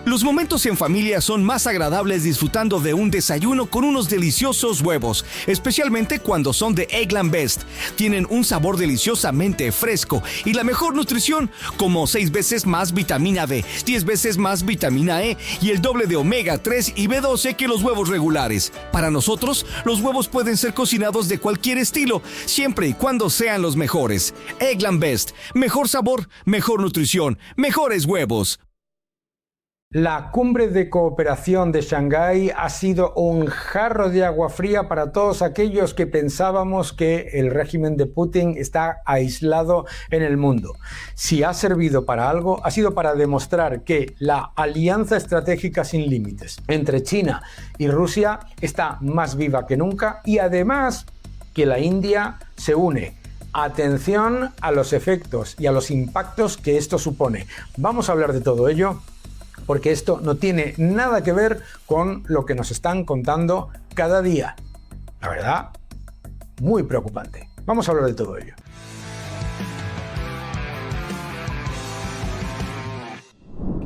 Los momentos en familia son más agradables disfrutando de un desayuno con unos deliciosos huevos, especialmente cuando son de Eggland Best. Tienen un sabor deliciosamente fresco y la mejor nutrición, como 6 veces más vitamina D, 10 veces más vitamina E y el doble de omega 3 y B12 que los huevos regulares. Para nosotros, los huevos pueden ser cocinados de cualquier estilo, siempre y cuando sean los mejores. Eggland Best, mejor sabor, mejor nutrición, mejores huevos. La cumbre de cooperación de Shanghái ha sido un jarro de agua fría para todos aquellos que pensábamos que el régimen de Putin está aislado en el mundo. Si ha servido para algo, ha sido para demostrar que la alianza estratégica sin límites entre China y Rusia está más viva que nunca y además que la India se une. Atención a los efectos y a los impactos que esto supone. Vamos a hablar de todo ello, porque esto no tiene nada que ver con lo que nos están contando cada día. La verdad, muy preocupante. Vamos a hablar de todo ello.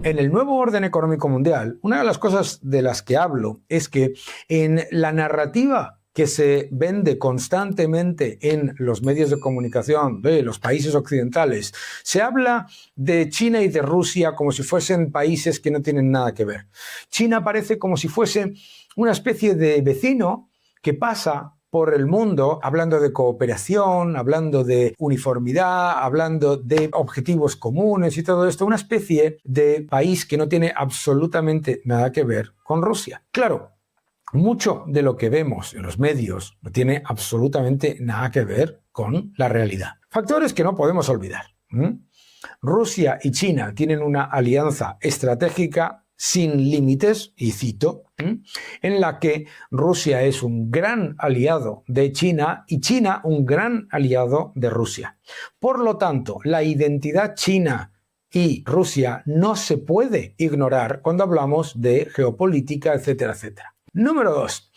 En el nuevo orden económico mundial, una de las cosas de las que hablo es que en la narrativa que se vende constantemente en los medios de comunicación de los países occidentales, se habla de China y de Rusia como si fuesen países que no tienen nada que ver. China parece como si fuese una especie de vecino que pasa por el mundo hablando de cooperación, hablando de uniformidad, hablando de objetivos comunes y todo esto, una especie de país que no tiene absolutamente nada que ver con Rusia. Claro, mucho de lo que vemos en los medios no tiene absolutamente nada que ver con la realidad. Factores que no podemos olvidar. Rusia y China tienen una alianza estratégica sin límites, y cito, en la que Rusia es un gran aliado de China y China un gran aliado de Rusia. Por lo tanto, la identidad china y Rusia no se puede ignorar cuando hablamos de geopolítica, etcétera, etcétera. Número 2.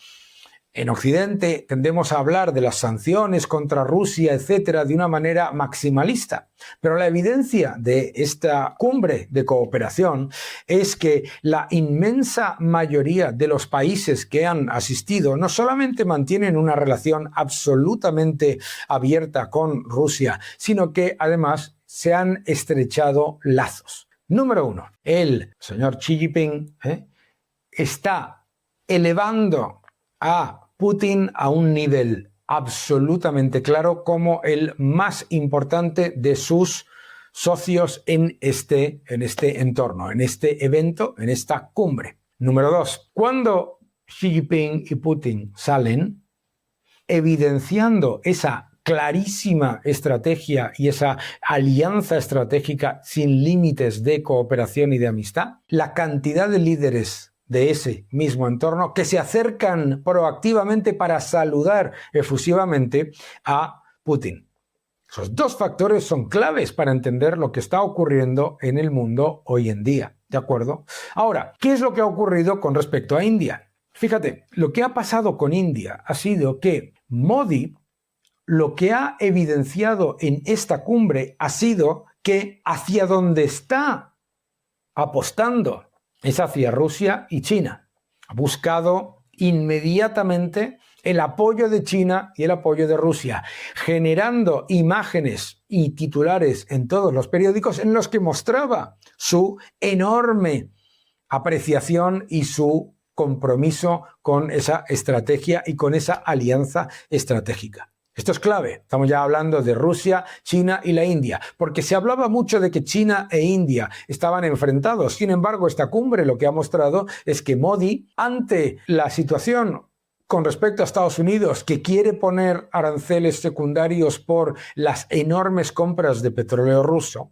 En Occidente tendemos a hablar de las sanciones contra Rusia, etcétera, de una manera maximalista. Pero la evidencia de esta cumbre de cooperación es que la inmensa mayoría de los países que han asistido no solamente mantienen una relación absolutamente abierta con Rusia, sino que además se han estrechado lazos. Número 1. El señor Xi Jinping está elevando a Putin a un nivel absolutamente claro como el más importante de sus socios en este entorno, en este evento, en esta cumbre. Número 2. Cuando Xi Jinping y Putin salen, evidenciando esa clarísima estrategia y esa alianza estratégica sin límites de cooperación y de amistad, la cantidad de líderes de ese mismo entorno que se acercan proactivamente para saludar efusivamente a Putin. Esos dos factores son claves para entender lo que está ocurriendo en el mundo hoy en día, ¿de acuerdo? Ahora, ¿qué es lo que ha ocurrido con respecto a India? Fíjate, lo que ha pasado con India ha sido que Modi, lo que ha evidenciado en esta cumbre ha sido que hacia donde está apostando es hacia Rusia y China. Ha buscado inmediatamente el apoyo de China y el apoyo de Rusia, generando imágenes y titulares en todos los periódicos en los que mostraba su enorme apreciación y su compromiso con esa estrategia y con esa alianza estratégica. Esto es clave. Estamos ya hablando de Rusia, China y la India, porque se hablaba mucho de que China e India estaban enfrentados. Sin embargo, esta cumbre lo que ha mostrado es que Modi, ante la situación con respecto a Estados Unidos, que quiere poner aranceles secundarios por las enormes compras de petróleo ruso,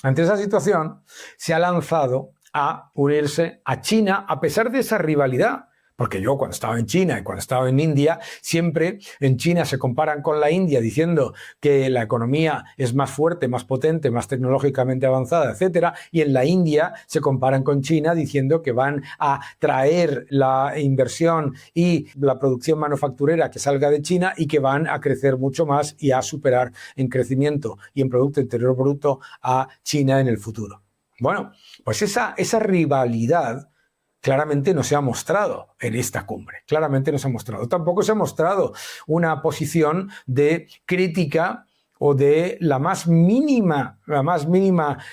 ante esa situación se ha lanzado a unirse a China a pesar de esa rivalidad. Porque yo cuando estaba en China y cuando estaba en India, siempre en China se comparan con la India diciendo que la economía es más fuerte, más potente, más tecnológicamente avanzada, etcétera, y en la India se comparan con China diciendo que van a traer la inversión y la producción manufacturera que salga de China y que van a crecer mucho más y a superar en crecimiento y en Producto Interior Bruto a China en el futuro. Bueno, pues esa rivalidad claramente no se ha mostrado en esta cumbre, claramente no se ha mostrado. Tampoco se ha mostrado una posición de crítica o de la más mínima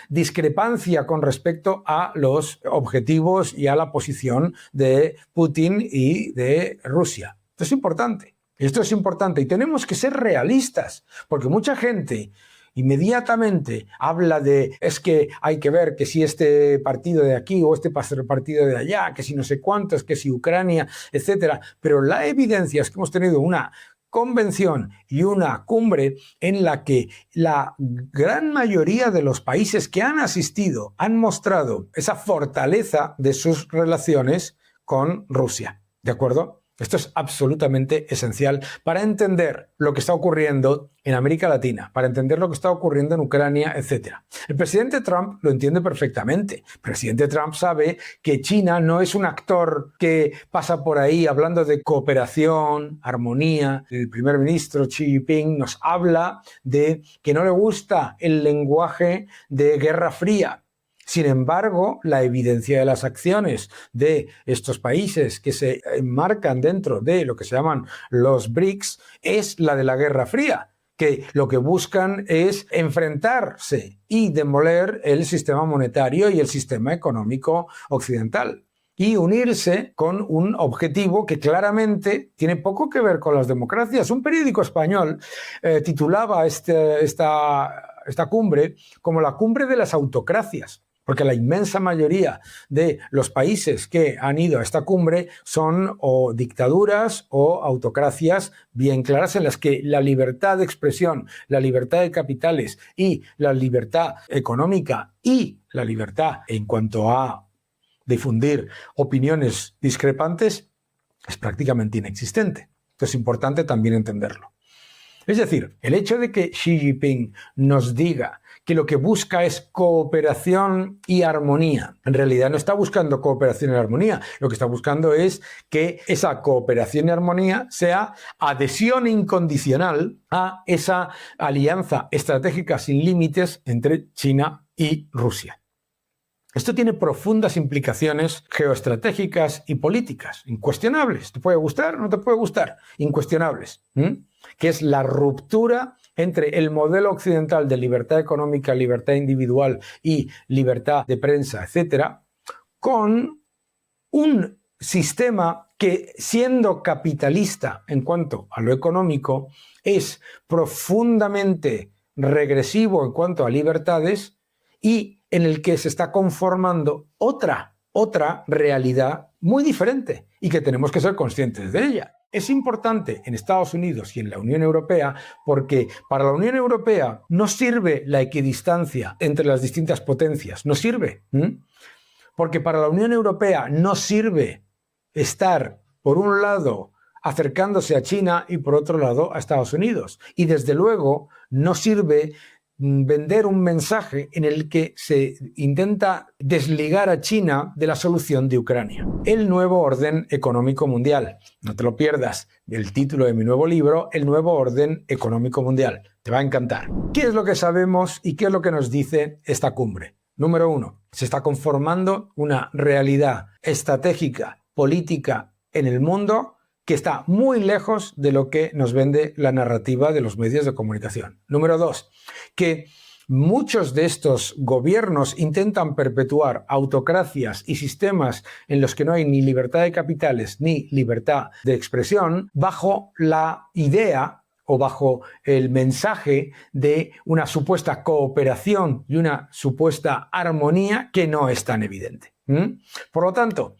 discrepancia con respecto a los objetivos y a la posición de Putin y de Rusia. Esto es importante. Esto es importante y tenemos que ser realistas, porque mucha gente inmediatamente habla de es que hay que ver que si este partido de aquí o este partido de allá, que si no sé cuántos, que si Ucrania, etcétera. Pero la evidencia es que hemos tenido una convención y una cumbre en la que la gran mayoría de los países que han asistido han mostrado esa fortaleza de sus relaciones con Rusia. ¿De acuerdo? Esto es absolutamente esencial para entender lo que está ocurriendo en América Latina, para entender lo que está ocurriendo en Ucrania, etc. El presidente Trump lo entiende perfectamente. El presidente Trump sabe que China no es un actor que pasa por ahí hablando de cooperación, armonía. El primer ministro Xi Jinping nos habla de que no le gusta el lenguaje de Guerra Fría. Sin embargo, la evidencia de las acciones de estos países que se enmarcan dentro de lo que se llaman los BRICS es la de la Guerra Fría, que lo que buscan es enfrentarse y demoler el sistema monetario y el sistema económico occidental y unirse con un objetivo que claramente tiene poco que ver con las democracias. Un periódico español titulaba esta cumbre como la cumbre de las autocracias, porque la inmensa mayoría de los países que han ido a esta cumbre son o dictaduras o autocracias bien claras en las que la libertad de expresión, la libertad de capitales y la libertad económica y la libertad en cuanto a difundir opiniones discrepantes es prácticamente inexistente. Esto es importante también entenderlo. Es decir, el hecho de que Xi Jinping nos diga que lo que busca es cooperación y armonía, en realidad no está buscando cooperación y armonía, lo que está buscando es que esa cooperación y armonía sea adhesión incondicional a esa alianza estratégica sin límites entre China y Rusia. Esto tiene profundas implicaciones geoestratégicas y políticas, incuestionables. ¿Te puede gustar? ¿No te puede gustar? Incuestionables. Que es la ruptura entre el modelo occidental de libertad económica, libertad individual y libertad de prensa, etcétera, con un sistema que, siendo capitalista en cuanto a lo económico, es profundamente regresivo en cuanto a libertades y en el que se está conformando otra realidad muy diferente y que tenemos que ser conscientes de ella. Es importante en Estados Unidos y en la Unión Europea porque para la Unión Europea no sirve la equidistancia entre las distintas potencias, no sirve. Porque para la Unión Europea no sirve estar, por un lado, acercándose a China y por otro lado a Estados Unidos. Y desde luego no sirve vender un mensaje en el que se intenta desligar a China de la solución de Ucrania. El nuevo orden económico mundial. No te lo pierdas. El título de mi nuevo libro, El nuevo orden económico mundial. Te va a encantar. ¿Qué es lo que sabemos y qué es lo que nos dice esta cumbre? Número 1. Se está conformando una realidad estratégica, política en el mundo que está muy lejos de lo que nos vende la narrativa de los medios de comunicación. Número 2, que muchos de estos gobiernos intentan perpetuar autocracias y sistemas en los que no hay ni libertad de capitales ni libertad de expresión bajo la idea o bajo el mensaje de una supuesta cooperación y una supuesta armonía que no es tan evidente. Por lo tanto,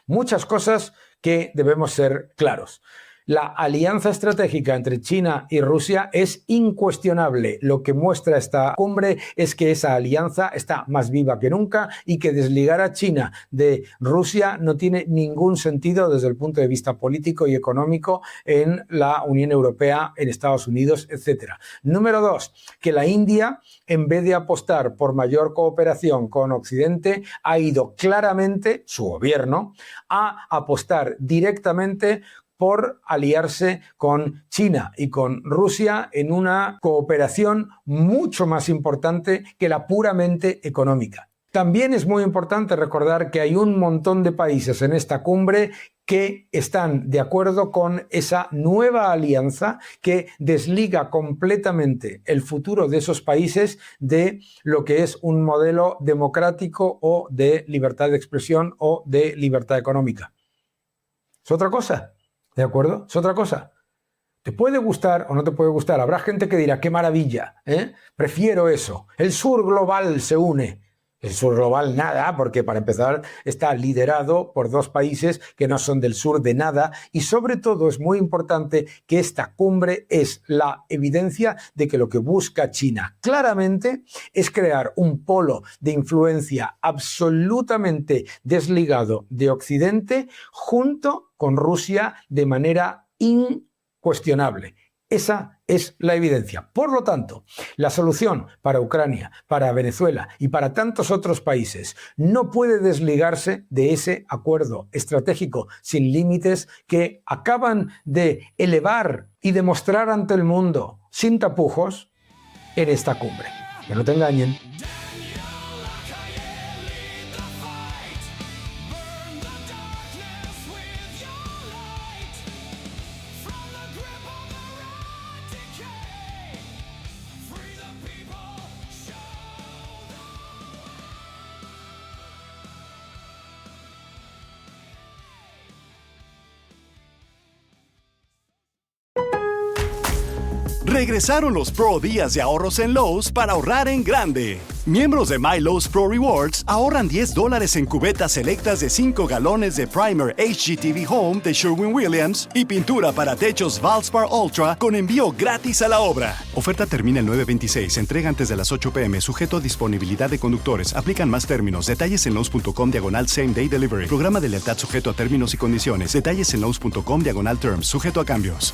muchas cosas que debemos ser claros. La alianza estratégica entre China y Rusia es incuestionable. Lo que muestra esta cumbre es que esa alianza está más viva que nunca y que desligar a China de Rusia no tiene ningún sentido desde el punto de vista político y económico en la Unión Europea, en Estados Unidos, etc. Número 2, que la India, en vez de apostar por mayor cooperación con Occidente, ha ido claramente, su gobierno, a apostar directamente por aliarse con China y con Rusia en una cooperación mucho más importante que la puramente económica. También es muy importante recordar que hay un montón de países en esta cumbre que están de acuerdo con esa nueva alianza que desliga completamente el futuro de esos países de lo que es un modelo democrático o de libertad de expresión o de libertad económica. Es otra cosa, ¿de acuerdo? Es otra cosa. Te puede gustar o no te puede gustar. Habrá gente que dirá, qué maravilla, prefiero eso. El sur global se une. El sur global nada, porque para empezar está liderado por dos países que no son del sur de nada y sobre todo es muy importante que esta cumbre es la evidencia de que lo que busca China claramente es crear un polo de influencia absolutamente desligado de Occidente junto con Rusia de manera incuestionable. Esa es la evidencia. Por lo tanto, la solución para Ucrania, para Venezuela y para tantos otros países no puede desligarse de ese acuerdo estratégico sin límites que acaban de elevar y demostrar ante el mundo sin tapujos en esta cumbre. Que no te engañen. Regresaron los Pro Días de ahorros en Lowe's para ahorrar en grande. Miembros de My Lowe's Pro Rewards ahorran $10 en cubetas selectas de 5 galones de Primer HGTV Home de Sherwin-Williams y pintura para techos Valspar Ultra con envío gratis a la obra. Oferta termina el 9/26. Entrega antes de las 8 p.m. Sujeto a disponibilidad de conductores. Aplican más términos. Detalles en Lowe's.com/Same Day Delivery. Programa de lealtad sujeto a términos y condiciones. Detalles en Lowe's.com/Terms. Sujeto a cambios.